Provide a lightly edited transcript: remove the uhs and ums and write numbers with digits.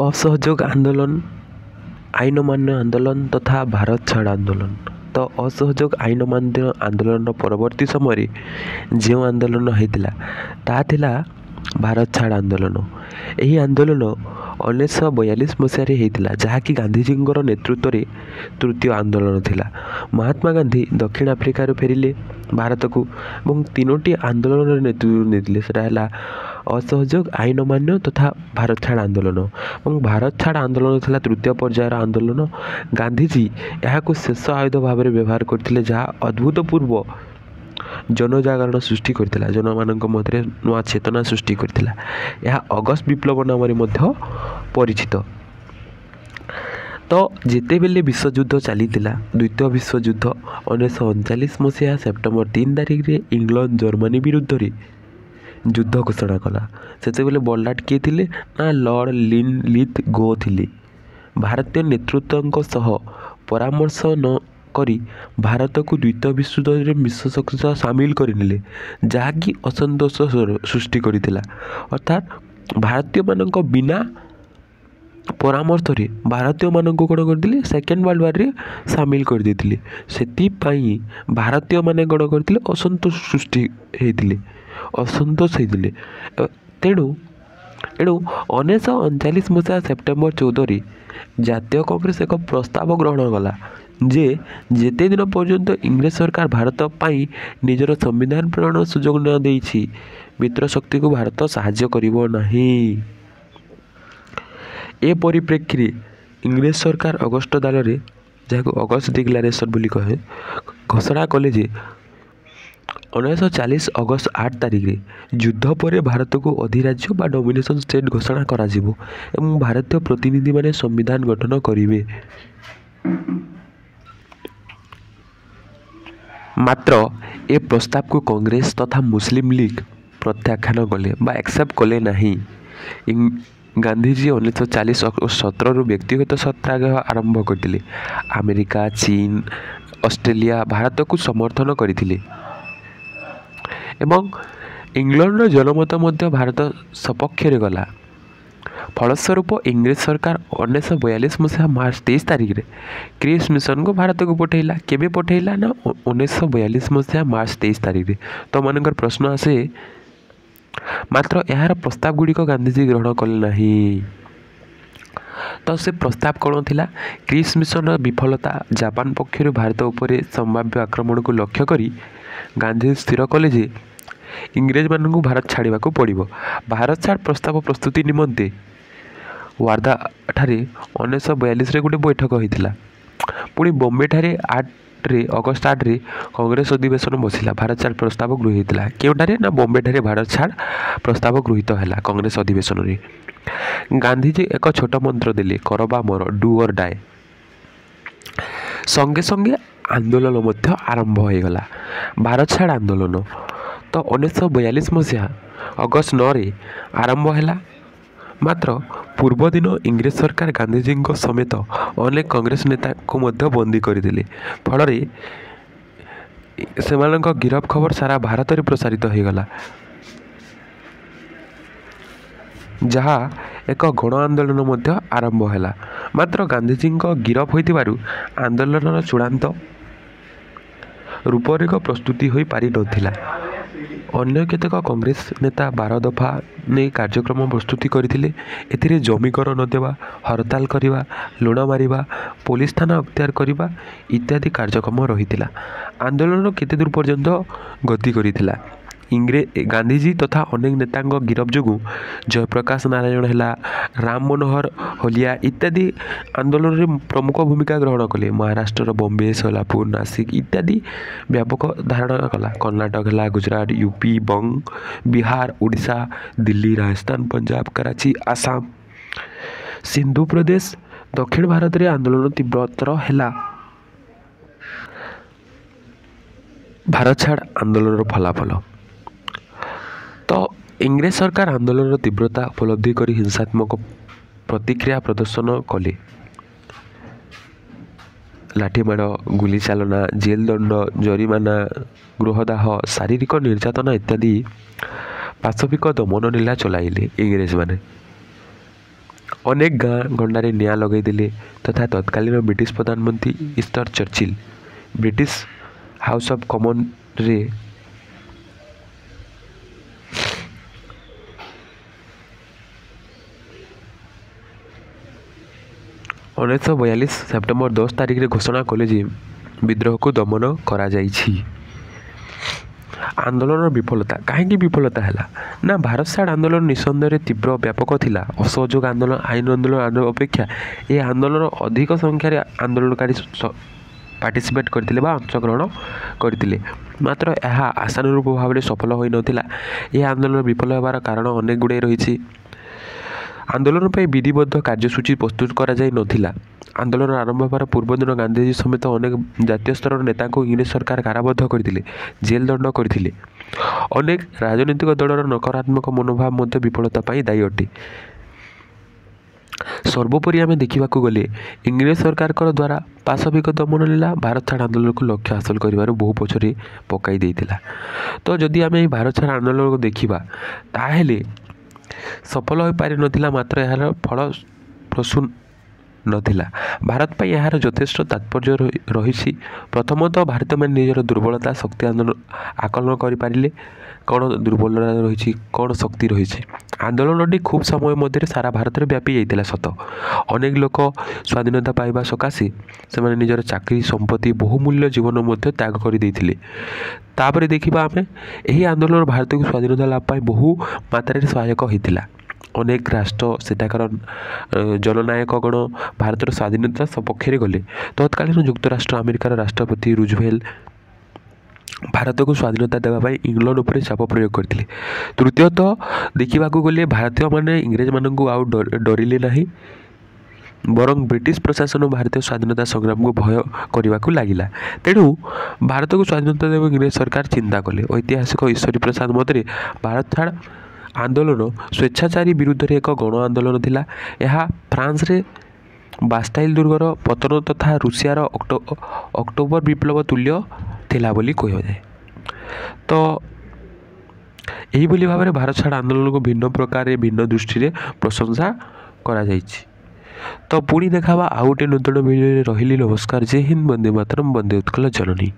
असहयोग आंदोलन, आईन मान्य आंदोलन तथा भारत छाड़ आंदोलन। तो असहयोग आईन मान्य आंदोलन परवर्ती समय जो आंदोलन होता ता थिला भारत छाड़ आंदोलन। यही आंदोलन 1942 मसीह होता जहाँकि गांधीजी नेतृत्व में तृतीय आंदोलन थिला। महात्मा गांधी दक्षिण आफ्रिका फेरिले भारत को और तीनोटी आंदोलन नेतृत्व नहीं सेटा असहयोग आईन मान्य तथा भारत छाड़ आंदोलन। और भारत छाड़ आंदोलन था तृतीय पर्यायर आंदोलन। गांधीजी यहाँ शेष आयुध भाव में व्यवहार करते जहाँ अभूतपूर्व जनजागरण सृष्टि करथिला, जन मानक मध्य नुआ चेतना सृष्टि करथिला। यह अगस्त विप्लव नाम परिचित। तो जिते बेले विश्वयुद्ध चली द्वितीय विश्वयुद्ध 1939 मसीहा सेप्टेम्बर 3 तारिख में इंग्लैंड जर्मनी विरुद्ध रे युद्ध घोषणा कला। से बेले बल्लाट किए थिले ना लॉर्ड लिथगो थिले। भारतीय नेतृत्व सह परामर्श न करी भारत को द्वितीय विश्वयुद्ध में मिश्र शक्ति सामिल करने जहाँकि असंतोष सृष्टि करथिला। अर्थात भारतीय मानक बिना परामर्श रे भारतीय मानक कौन करथिले सेकेंड वर्ल्ड वार रे सामिल कर देथिले। सेतिपाई भारतीय माने कौन करथिले असंतोष सृष्टि हेतिले, असंतोष हेतिले। तेणु 1939 मसीहा सेप्टेम्बर 14 जातीय कांग्रेस एक प्रस्ताव ग्रहण कला जे जेते दिन पर्यंत इंग्रेज सरकार भारत पाई निजर संविधान प्रणयन सुजोग न देइछि मित्र शक्ति को भारत साहाय्य करिवो नाही। ए परिप्रेक्षी इंग्रेज सरकार अगस्त दाल जहाँ अगस्त डिक्लारेशन बोली कहे घोषणा कले जे 1940 अगस्त 8 तारिख रे युद्ध पर भारत को अधिराज्य बा डोमिनेशन स्टेट घोषणा करा जिवो एवं भारतीय प्रतिनिधि माने संविधान गठन करिवे। मात्र ए प्रस्ताव को कांग्रेस तथा मुस्लिम लीग प्रत्याख्यान कले बा एक्सेप्ट कले नहीं। गांधीजी 1940 अगस्त 17 रु व्यक्तिगत सत्याग्रह आरंभ करते। अमेरिका, चीन, ऑस्ट्रेलिया भारत को समर्थन करथिले एवं इंग्लैंड जनमत मध्य भारत सपक्ष रे गला। फलस्वरूप इंग्रेज सरकार 1942 मसीहा मार्च 23 तारिख रे क्रिस मिशन को भारत को पठेला। केबे पठेला ना 1942 मसीहा मार्च 23 तारिख रे। तो मानकर प्रश्न आसे मात्र यार प्रस्ताव गुड़िक गांधीजी ग्रहण कले नहीं। तो से प्रस्ताव कौन थिला? क्रिस मिशन विफलता जापान पक्षर भारत उपर संभाव्य आक्रमण को लक्ष्य करी गांधी स्थिर कले जे इंग्रेज मान को भारत छाड़ा पड़ो। भारत छाड़ प्रस्ताव प्रस्तुति निमंते वार्धा ठारे 1942 रे गोटे बैठक होता। पुणी बॉम्बे ठारे अगस्त 8 रे कांग्रेस अधिवेशन बसिला। भारत छाड़ प्रस्ताव गृहीत होता क्योंठारे ना बॉम्बे ठारे भारत छाड़ प्रस्ताव गृहीत है कांग्रेस अधिवेशन रे। गांधीजी एक छोट मंत्र देले करबा मोर डू और डाए। संगे संगे आंदोलन मध्य आरंभ हो गला भारत छाड़ आंदोलन। तो 1942 मसीहा अगस्त 9 रे आरंभ है। मात्र पूर्व दिन इंग्रेज सरकार गांधीजी समेत अनेक कांग्रेस नेता को मध्य बंदी करदिले। फल से गिरफ खबर सारा भारत में प्रसारित हो गला जहाँ एक गण आंदोलन मध्य आरंभ है। मात्र गांधीजी गिरफ होइतिबारु आंदोलन चूड़ांत रूपरेख प्रस्तुति हो पारि नथिला। अन्य केतक कांग्रेस नेता 12 दफा नहीं कार्यक्रम प्रस्तुति करथिले। एथिरे जमीकर नदेवा, हड़ताल करवा, लुण मारिबा, पुलिस थाना अख्तियार करवा इत्यादि कार्यक्रम रहिथिला। आंदोलन केते दूर पर्यंत गति करिथिला। गांधीजी तथा अनेक नेता गिरफ जो जयप्रकाश नारायण है, राम मनोहर होलिया इत्यादि आंदोलन में प्रमुख भूमिका ग्रहण कले। महाराष्ट्र बॉम्बे, सोलापुर, नासिक इत्यादि व्यापक धारणा कला। कर्नाटक है, गुजरात, यूपी, बंग, बिहार, उड़ीसा, दिल्ली, राजस्थान, पंजाब, कराची, आसाम, सिंधु प्रदेश, दक्षिण भारत में आंदोलन तीव्रतर है। भारत छाड़ आंदोलन फलाफल। तो इंग्रेज सरकार आंदोलन तीव्रता उपलब्धि कर हिंसात्मक प्रतिक्रिया प्रदर्शन कले। लाठीमाड़, गुली चालना, जेल दंड, जरिमाना, गृहदाह, शारीरिक निर्यातना इत्यादि पाशविक दमन लीला चलाइले इंग्रेज माने। ଅନେକ ଗାଁ ଗଣ୍ଡାରେ ନିଆଁ ଲଗାଇଦେଲେ ତଥା ତତ୍କାଳୀନ ବ୍ରିଟିଶ ପ୍ରଧାନମନ୍ତ୍ରୀ mister Churchill British House of କମନ୍ସରେ ସେପ୍ଟେମ୍ବର 10 ତାରିଖରେ ଘୋଷଣା କଲେ ଯେ ବିଦ୍ରୋହକୁ ଦମନ କରାଯାଇଛି। ଆନ୍ଦୋଳନର ବିଫଳତା କାହିଁକି ବିଫଳତା ହେଲା ନା ଭାରତ ଛାଡ଼ ଆନ୍ଦୋଳନ ନିଃସନ୍ଦେହରେ ତୀବ୍ର ବ୍ୟାପକ ଥିଲା। ଅସହଯୋଗ ଆନ୍ଦୋଳନ ଆଇନ ଆନ୍ଦୋଳନ ଅପେକ୍ଷା ଏ ଆନ୍ଦୋଳନ ଅଧିକ ସଂଖ୍ୟାରେ ଆନ୍ଦୋଳନକାରୀ ପାର୍ଟିସିପେଟ୍ କରିଥିଲେ ବା ଅଂଶଗ୍ରହଣ କରିଥିଲେ। ମାତ୍ର ଏହା ଆଶାନୁରୂପ ଭାବରେ ସଫଳ ହୋଇନଥିଲା। ଏ ଆନ୍ଦୋଳନ ବିଫଳ ହେବାର କାରଣ ଅନେକ ଗୁଡ଼ିଏ ରହିଛି। ଆନ୍ଦୋଳନ ପାଇଁ ବିଧିବଦ୍ଧ କାର୍ଯ୍ୟସୂଚୀ ପ୍ରସ୍ତୁତ କରାଯାଇ ନଥିଲା। ଆନ୍ଦୋଳନ ଆରମ୍ଭ ହେବାର ପୂର୍ବଦିନ ଗାନ୍ଧିଜୀ ସମେତ ଅନେକ ଜାତୀୟ ସ୍ତରର ନେତାଙ୍କୁ ଇଂରେଜ ସରକାର କାରାବଦ୍ଧ କରିଥିଲେ, ଜେଲ୍ ଦଣ୍ଡ କରିଥିଲେ। ଅନେକ ରାଜନୈତିକ ଦଳର ନକାରାତ୍ମକ ମନୋଭାବ ମଧ୍ୟ ବିଫଳତା ପାଇଁ ଦାୟୀ ଅଟେ। ସର୍ବୋପରି ଆମେ ଦେଖିବାକୁ ଗଲେ ଇଂରେଜ ସରକାରଙ୍କ ଦ୍ୱାରା ପାଶବିକ ଦମନ ଲୀଳା ଭାରତ ଛାଡ଼ ଆନ୍ଦୋଳନକୁ ଲକ୍ଷ୍ୟ ହାସଲ କରିବାରୁ ବହୁ ପଛରେ ପକାଇ ଦେଇଥିଲା। ତ ଯଦି ଆମେ ଏହି ଭାରତ ଛାଡ଼ ଆନ୍ଦୋଳନକୁ ଦେଖିବା ତାହେଲେ ସଫଳ ହୋଇପାରିନଥିଲା, ମାତ୍ର ଏହାର ଫଳ ପ୍ରସୂ ନଥିଲା। ଭାରତ ପାଇଁ ଏହାର ଯଥେଷ୍ଟ ତାତ୍ପର୍ଯ୍ୟ ରହିଛି। ପ୍ରଥମତଃ ଭାରତୀୟମାନେ ନିଜର ଦୁର୍ବଳତା ଶକ୍ତି ଆକଳନ କରିପାରିଲେ। କ'ଣ ଦୁର୍ବଳତା ରହିଛି, କ'ଣ ଶକ୍ତି ରହିଛି। ଆନ୍ଦୋଳନଟି ଖୁବ୍ ସମୟ ମଧ୍ୟରେ ସାରା ଭାରତରେ ବ୍ୟାପି ଯାଇଥିଲା ସତ। ଅନେକ ଲୋକ ସ୍ୱାଧୀନତା ପାଇବା ସକାଶେ ସେମାନେ ନିଜର ଚାକିରି ସମ୍ପତ୍ତି ବହୁମୂଲ୍ୟ ଜୀବନ ମଧ୍ୟ ତ୍ୟାଗ କରିଦେଇଥିଲେ। ତାପରେ ଦେଖିବା ଆମେ ଏହି ଆନ୍ଦୋଳନ ଭାରତକୁ ସ୍ୱାଧୀନତା ଲାଭ ପାଇଁ ବହୁ ମାତ୍ରାରେ ସହାୟକ ହୋଇଥିଲା। ଅନେକ ରାଷ୍ଟ୍ର ସେଠାକାର ଜନନାୟକଗଣ ଭାରତର ସ୍ୱାଧୀନତା ସପକ୍ଷରେ ଗଲେ। ତତ୍କାଳୀନ ଯୁକ୍ତରାଷ୍ଟ୍ର ଆମେରିକାର ରାଷ୍ଟ୍ରପତି ରୁଜଭେଲ୍ଟ ଭାରତକୁ ସ୍ୱାଧୀନତା ଦେବା ପାଇଁ ଇଂଲଣ୍ଡ ଉପରେ ଚାପ ପ୍ରୟୋଗ କରିଥିଲେ। ତୃତୀୟତଃ ଦେଖିବାକୁ ଗଲେ ଭାରତୀୟମାନେ ଇଂରେଜମାନଙ୍କୁ ଆଉ ଡରିଲେ ନାହିଁ, ବରଂ ବ୍ରିଟିଶ ପ୍ରଶାସନ ଭାରତୀୟ ସ୍ୱାଧୀନତା ସଂଗ୍ରାମକୁ ଭୟ କରିବାକୁ ଲାଗିଲା। ତେଣୁ ଭାରତକୁ ସ୍ୱାଧୀନତା ଦେବା ଇଂରେଜ ସରକାର ଚିନ୍ତା କଲେ। ଐତିହାସିକ ଈଶ୍ୱରୀ ପ୍ରସାଦ ମତରେ ଭାରତ ଛାଡ଼ ଆନ୍ଦୋଳନ ସ୍ୱେଚ୍ଛାଚାରୀ ବିରୁଦ୍ଧରେ ଏକ ଗଣ ଆନ୍ଦୋଳନ ଥିଲା। ଏହା ଫ୍ରାନ୍ସରେ ବାଷ୍ଟାଇଲ୍ ଦୁର୍ଗର ପତନ ତଥା ରୁଷିଆର ଅକ୍ଟୋବର ବିପ୍ଳବ ତୁଲ୍ୟ ଥିଲା ବୋଲି କୁହାଯାଏ। ତ ଏହିଭଳି ଭାବରେ ଭାରତ ଛାଡ଼ ଆନ୍ଦୋଳନକୁ ଭିନ୍ନ ପ୍ରକାରରେ ଭିନ୍ନ ଦୃଷ୍ଟିରେ ପ୍ରଶଂସା କରାଯାଇଛି। ତ ପୁଣି ଦେଖାବା ଆଉ ଗୋଟେ ନୂତନ ଭିଡ଼ିଓରେ। ରହିଲି ନମସ୍କାର। ଜୟ ହିନ୍ଦ, ବନ୍ଦେ ମାତରମ୍, ବନ୍ଦେ ଉତ୍କଳ ଜନନୀ।